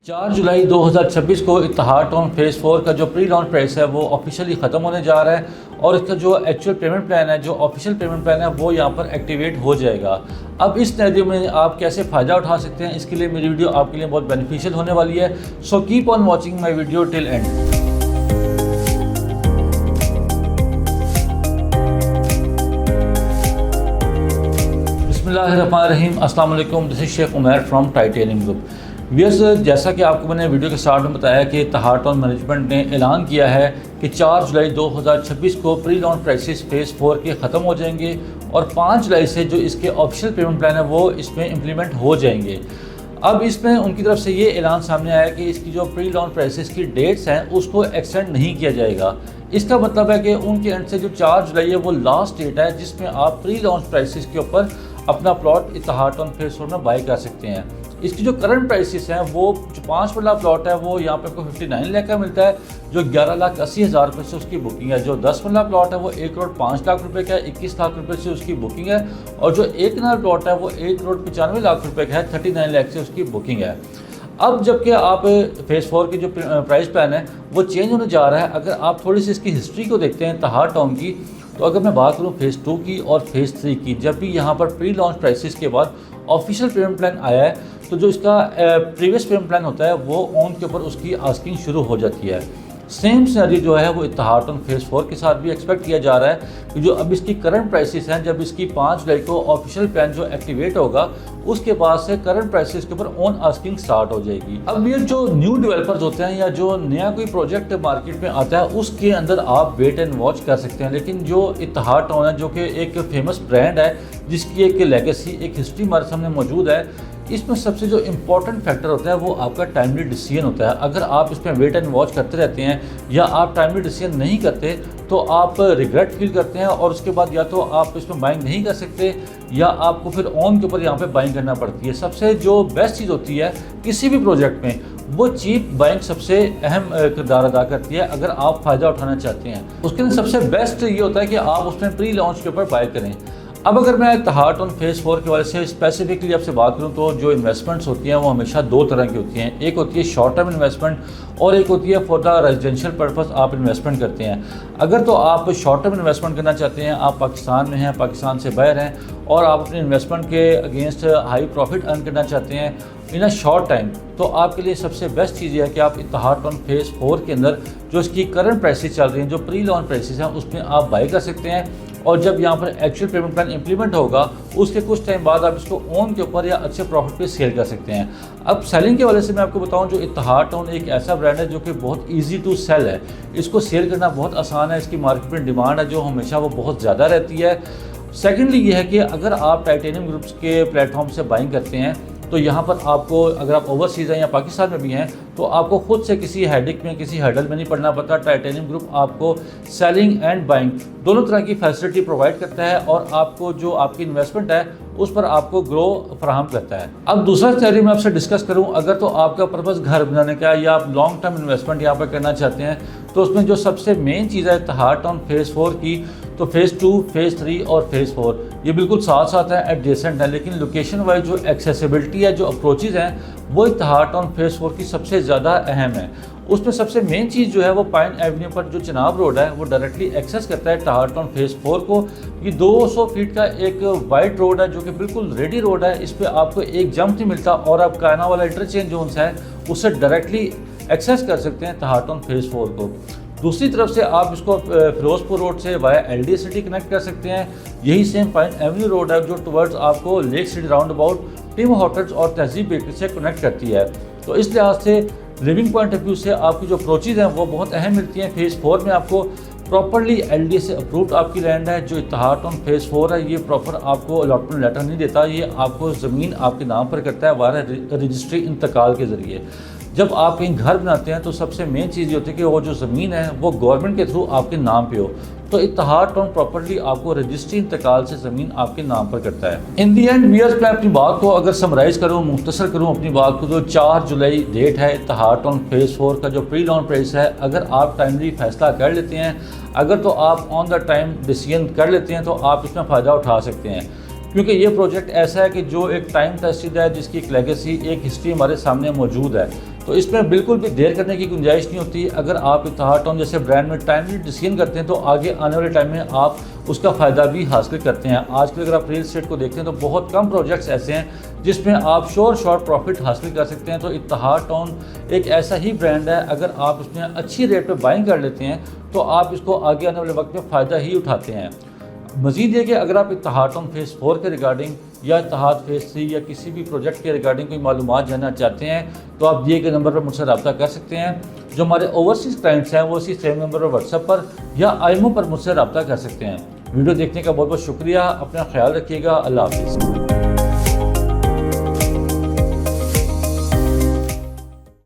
4 जुलाई 2026 को इत्तेहाद town phase 4 का जो प्री लॉन्च प्राइस है वो ऑफिशियली ख़त्म होने जा रहा है और इसका जो एक्चुअल पेमेंट प्लान है, जो ऑफिशियल पेमेंट प्लान है वो यहाँ पर एक्टिवेट हो जाएगा। अब इस सिनेरियो में आप कैसे फ़ायदा उठा सकते हैं, इसके लिए मेरी वीडियो आपके लिए बहुत बेनिफिशियल होने वाली है। So keep on watching my video till end. बिस्मिल्लाहिर्रहमानिर्रहीम, अस्सलाम वालेकुम, this is Sheikh Umair from titanium group. Viewers, जैसा कि आपको मैंने वीडियो के स्टार्ट में बताया कि इत्तेहाद टाउन मैनेजमेंट ने ऐलान किया है कि 4 जुलाई 2026 को प्री लॉन्च प्राइसेस फेज़ 4 के ख़त्म हो जाएंगे और 5 जुलाई से जो इसके ऑफिशियल पेमेंट प्लान है वो इसमें इम्प्लीमेंट हो जाएंगे। अब इसमें उनकी तरफ से ये ऐलान सामने आया कि इसकी जो प्री लॉन्च प्राइसेस की डेट्स हैं उसको एक्सटेंड नहीं किया जाएगा। इसका मतलब है कि उनके एंड से जो 4 जुलाई है वो लास्ट डेट है जिसमें आप प्री लॉन्च प्राइसेस के ऊपर अपना प्लॉट इत्तेहाद टाउन फेज़ 4 में बाई कर सकते हैं। इसकी जो करंट प्राइसेस हैं वो जो 5 वाला प्लॉट है वो यहाँ पे आपको 59 लाख का मिलता है, जो 11,80,000 रुपये से उसकी बुकिंग है। जो 10 वाला प्लॉट है वो 1,05,00,000 रुपये का है, 21 लाख रुपये से उसकी बुकिंग है। और जो 1 कनाल प्लॉट है वो 1,95,00,000 रुपये का है, 39 लाख से उसकी बुकिंग है। अब जबकि आप फेज़ 4 की जो प्राइस प्लान है वो चेंज होने जा रहा है। अगर आप थोड़ी सी इसकी हिस्ट्री को देखते हैं इत्तेहाद टाउन की, तो अगर मैं बात करूँ फेज़ 2 की और फेज़ 3 की, जब भी यहाँ पर प्री लॉन्च प्राइसेस के बाद ऑफिशियल पेमेंट प्लान आया है तो जो इसका प्रीवियस पेमेंट प्लान होता है वो ऑन के ऊपर उसकी आस्किंग शुरू हो जाती है। सेम सिनेरियो जो है वो इत्तेहाद टाउन फेज़ 4 के साथ भी एक्सपेक्ट किया जा रहा है कि जो अब इसकी करंट प्राइसेस हैं, जब इसकी 5 जुलाई को ऑफिशियल प्लान जो एक्टिवेट होगा उसके बाद से करंट प्राइसेस के ऊपर ऑन आस्किंग स्टार्ट हो जाएगी। अब ये जो न्यू डेवलपर्स होते हैं या जो नया कोई प्रोजेक्ट मार्केट में आता है उसके अंदर आप वेट एंड वॉच कर सकते हैं। लेकिन जो इत्तेहाद टाउन है जो कि एक फेमस ब्रांड है जिसकी एक लेगेसी, एक हिस्ट्री हमारे सामने मौजूद है, इसमें सबसे जो इम्पोर्टेंट फैक्टर होता है वो आपका टाइमली डिसीजन होता है। अगर आप इसमें वेट एंड वॉच करते रहते हैं या आप टाइमली डिसीजन नहीं करते तो आप रिग्रेट फील करते हैं और उसके बाद या तो आप इसमें बाइंग नहीं कर सकते या आपको फिर ऑन के ऊपर यहाँ पे बाइंग करना पड़ती है। सबसे जो बेस्ट चीज़ होती है किसी भी प्रोजेक्ट में वो चीप बाइंग सबसे अहम किरदार अदा करती है। अगर आप फ़ायदा उठाना चाहते हैं उसके लिए सबसे बेस्ट ये होता है कि आप उसमें प्री लॉन्च के ऊपर बाय करें। अब अगर मैं इत्तेहाद टाउन फेज़ 4 के वाले से स्पेसिफिकली आपसे बात करूं तो जो इन्वेस्टमेंट्स होती हैं वो हमेशा दो तरह की होती हैं। एक होती है शॉर्ट टर्म इन्वेस्टमेंट और एक होती है फॉर द रेजिडेंशियल पर्पस आप इन्वेस्टमेंट करते हैं। अगर तो आप शॉर्ट टर्म इन्वेस्टमेंट करना चाहते हैं, आप पाकिस्तान में हैं, पाकिस्तान से बाहर हैं और आप अपने इन्वेस्टमेंट के अगेंस्ट हाई प्रॉफिट अर्न करना चाहते हैं इन अ शॉर्ट टाइम, तो आपके लिए सबसे बेस्ट चीज़ ये है कि आप इत्तेहाद टाउन फेज़ 4 के अंदर जो इसकी करंट प्राइसेस चल रही हैं, जो प्री लॉन्च प्राइसेस हैं, उसमें आप बाई कर सकते हैं। और जब यहाँ पर एक्चुअल पेमेंट प्लान इंप्लीमेंट होगा उसके कुछ टाइम बाद आप इसको ऑन के ऊपर या अच्छे प्रॉफिट पे सेल कर सकते हैं। अब सेलिंग के वजह से मैं आपको बताऊं, जो इत्तेहाद टाउन एक ऐसा ब्रांड है जो कि बहुत इजी टू सेल है। इसको सेल करना बहुत आसान है, इसकी मार्केट में डिमांड है जो हमेशा वो बहुत ज़्यादा रहती है। सेकेंडली ये है कि अगर आप टाइटेनियम ग्रुप्स के प्लेटफॉर्म से बाइंग करते हैं तो यहाँ पर आपको, अगर आप ओवरसीज़ हैं या पाकिस्तान में भी हैं, तो आपको खुद से किसी हेडिक में, किसी हर्डल में नहीं पड़ना पड़ता। टाइटेनियम ग्रुप आपको सेलिंग एंड बाइंग दोनों तरह की फैसिलिटी प्रोवाइड करता है और आपको जो आपकी इन्वेस्टमेंट है उस पर आपको ग्रो फराहम करता है। अब दूसरा थियरी मैं आपसे डिस्कस करूं, अगर तो आपका पर्पस घर बनाने का या आप लॉन्ग टर्म इन्वेस्टमेंट यहाँ पर करना चाहते हैं तो उसमें जो सबसे मेन चीज़ है इत्तेहाद टाउन फेज़ 4 की, तो फेज़ 2, फेज़ 3 और फेज़ 4 ये बिल्कुल साथ साथ है, एडजेसेंट है, लेकिन लोकेशन वाइज जो एक्सेसिबिलिटी है, जो अप्रोचेज़ हैं, वो इत्तेहाद टाउन फेज़ 4 की सबसे ज़्यादा अहम है। उसमें सबसे मेन चीज़ जो है वो पाइन एवेन्यू पर जो चिनाब रोड है वो डायरेक्टली एक्सेस करता है इत्तेहाद टाउन फेज़ 4 को। ये 200 फीट का एक वाइड रोड है जो कि बिल्कुल रेडी रोड है, इस पर आपको एक जंप नहीं मिलता और आप कायना वाला इंटरचेंज जोन है उससे डायरेक्टली एक्सेस कर सकते हैं इत्तेहाद टाउन फेज़ 4 को। दूसरी तरफ से आप इसको फिरोजपुर रोड से वाया LD सिटी कनेक्ट कर सकते हैं। यही सेम पाइन एवेन्यू रोड है जो टुवर्ड्स आपको lake city round about, Tim hotels और तहजीब बेकरी से कनेक्ट करती है। तो इस लिहाज से लिविंग पॉइंट ऑफ व्यू से आपकी जो अप्रोचेज़ हैं वो बहुत अहम मिलती हैं। फेज़ 4 में आपको प्रॉपरली LD से अप्रूव्ड आपकी लैंड है। जो इत्तेहाद टाउन फेज़ 4 है ये प्रॉपर आपको अलॉटमेंट लेटर नहीं देता, ये आपको ज़मीन आपके नाम पर करता है वाया रजिस्ट्री इंतकाल के ज़रिए। जब आप कहीं घर बनाते हैं तो सबसे मेन चीज़ ये होती है कि वो जो ज़मीन है वो गवर्नमेंट के थ्रू आपके नाम पे हो। तो इत्तेहाद टाउन प्रॉपर्ली आपको रजिस्ट्री इंतकाल से ज़मीन आपके नाम पर करता है। इन दी एंड व्यूअर्स, मैं अपनी बात को अगर समराइज़ करूँ, मुख्तसर करूँ अपनी बात को, तो 4 जुलाई डेट है इत्तेहाद टाउन फेज़ 4 का जो प्री लॉन्च प्राइस है। अगर आप टाइमली फैसला कर लेते हैं, अगर तो आप ऑन द टाइम डिसीजन कर लेते हैं तो आप इसमें फ़ायदा उठा सकते हैं। क्योंकि ये प्रोजेक्ट ऐसा है कि जो एक टाइम टेस्टेड है, जिसकी एक लेगेसी, एक हिस्ट्री हमारे सामने मौजूद है। तो इसमें बिल्कुल भी देर करने की गुंजाइश नहीं होती। अगर आप इत्तेहाद टाउन जैसे ब्रांड में टाइमली डिसीजन करते हैं तो आगे आने वाले टाइम में आप उसका फ़ायदा भी हासिल करते हैं। आजकल अगर आप रियल एस्टेट को देखते हैं तो बहुत कम प्रोजेक्ट्स ऐसे हैं जिसमें आप शॉर्ट प्रॉफिट हासिल कर सकते हैं। तो इत्तेहाद टाउन एक ऐसा ही ब्रांड है, अगर आप इसमें अच्छी रेट पर बाइंग कर लेते हैं तो आप इसको आगे आने वाले वक्त में फ़ायदा ही उठाते हैं। मज़ीद ये कि अगर आप इत्तेहाद टाउन फेज़ 4 के रिगार्डिंग या इत्तेहाद फेज़ 3 या किसी भी प्रोजेक्ट के रिगार्डिंग कोई मालूमात जानना चाहते हैं तो आप दिए गए नंबर पर मुझसे रब्ता कर सकते हैं। जो हमारे ओवरसीज़ क्लाइंट्स हैं वो इसी सेम नंबर पर व्हाट्सएप पर या आईमो पर मुझसे रब्ता कर सकते हैं। वीडियो देखने का बहुत बहुत शुक्रिया। अपना ख्याल रखिएगा। अल्लाह हाफ़िज़।